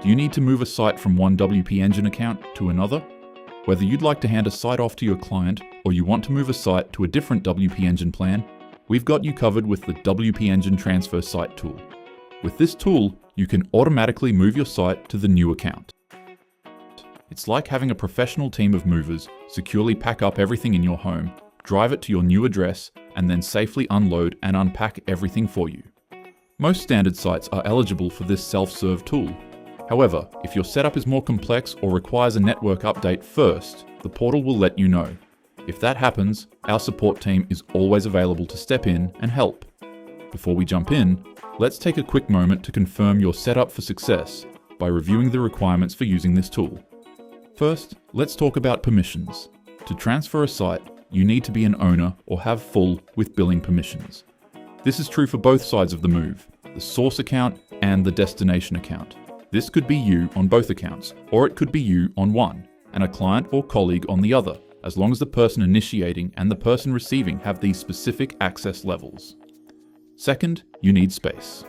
Do you need to move a site from one WP Engine account to another? Whether you'd like to hand a site off to your client or you want to move a site to a different WP Engine plan, we've got you covered with the WP Engine Transfer Site tool. With this tool, you can automatically move your site to the new account. It's like having a professional team of movers securely pack up everything in your home, drive it to your new address, and then safely unload and unpack everything for you. Most standard sites are eligible for this self-serve tool. However, if your setup is more complex or requires a network update first, the portal will let you know. If that happens, our support team is always available to step in and help. Before we jump in, let's take a quick moment to confirm you're set up for success by reviewing the requirements for using this tool. First, let's talk about permissions. To transfer a site, you need to be an owner or have full with billing permissions. This is true for both sides of the move, the source account and the destination account. This could be you on both accounts, or it could be you on one, and a client or colleague on the other, as long as the person initiating and the person receiving have these specific access levels. Second, you need space.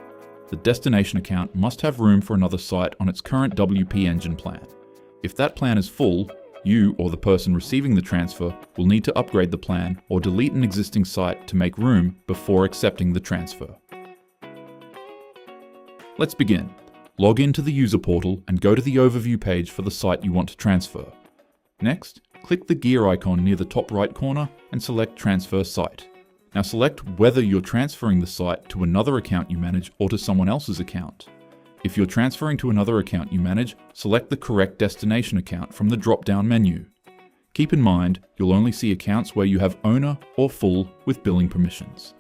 The destination account must have room for another site on its current WP Engine plan. If that plan is full, you or the person receiving the transfer will need to upgrade the plan or delete an existing site to make room before accepting the transfer. Let's begin. Log into the user portal and go to the overview page for the site you want to transfer. Next, click the gear icon near the top right corner and select Transfer Site. Now select whether you're transferring the site to another account you manage or to someone else's account. If you're transferring to another account you manage, select the correct destination account from the drop-down menu. Keep in mind, you'll only see accounts where you have owner or full with billing permissions.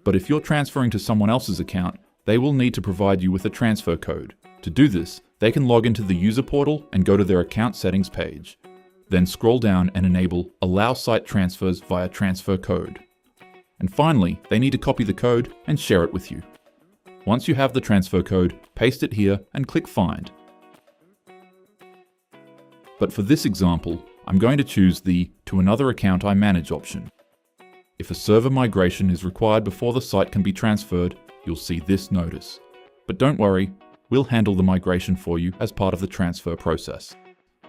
But if you're transferring to someone else's account, they will need to provide you with a transfer code. To do this, they can log into the user portal and go to their account settings page. Then scroll down and enable Allow Site Transfers via Transfer Code. And finally, they need to copy the code and share it with you. Once you have the transfer code, paste it here and click Find. But for this example, I'm going to choose the To Another Account I Manage option. If a server migration is required before the site can be transferred, you'll see this notice. But don't worry, we'll handle the migration for you as part of the transfer process.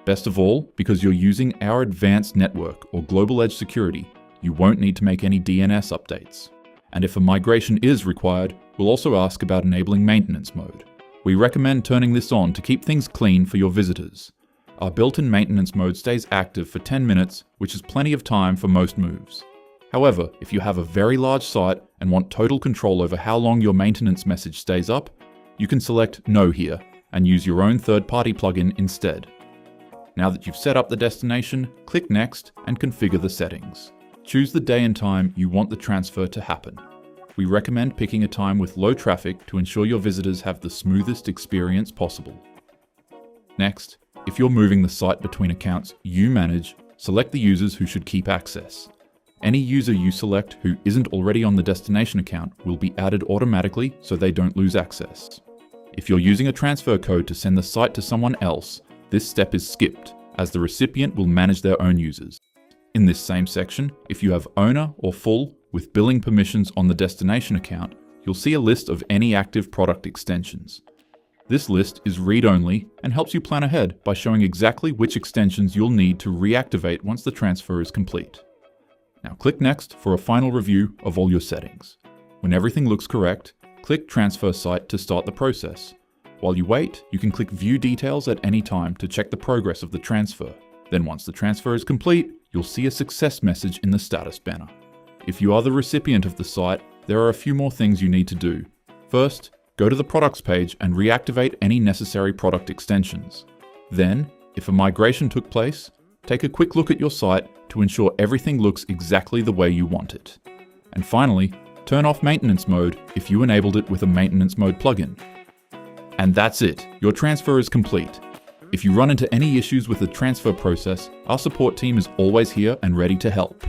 Best of all, because you're using our advanced network or global edge security, you won't need to make any DNS updates. And if a migration is required, we'll also ask about enabling maintenance mode. We recommend turning this on to keep things clean for your visitors. Our built-in maintenance mode stays active for 10 minutes, which is plenty of time for most moves. However, if you have a very large site and want total control over how long your maintenance message stays up, you can select No here and use your own third-party plugin instead. Now that you've set up the destination, click Next and configure the settings. Choose the day and time you want the transfer to happen. We recommend picking a time with low traffic to ensure your visitors have the smoothest experience possible. Next, if you're moving the site between accounts you manage, select the users who should keep access. Any user you select who isn't already on the destination account will be added automatically so they don't lose access. If you're using a transfer code to send the site to someone else, this step is skipped, as the recipient will manage their own users. In this same section, if you have owner or full with billing permissions on the destination account, you'll see a list of any active product extensions. This list is read-only and helps you plan ahead by showing exactly which extensions you'll need to reactivate once the transfer is complete. Now click Next for a final review of all your settings. When everything looks correct, click Transfer Site to start the process. While you wait, you can click View Details at any time to check the progress of the transfer. Then once the transfer is complete, you'll see a success message in the status banner. If you are the recipient of the site, there are a few more things you need to do. First, go to the products page and reactivate any necessary product extensions. Then, if a migration took place, take a quick look at your site to ensure everything looks exactly the way you want it. And finally, turn off maintenance mode if you enabled it with a maintenance mode plugin. And that's it, your transfer is complete. If you run into any issues with the transfer process, our support team is always here and ready to help.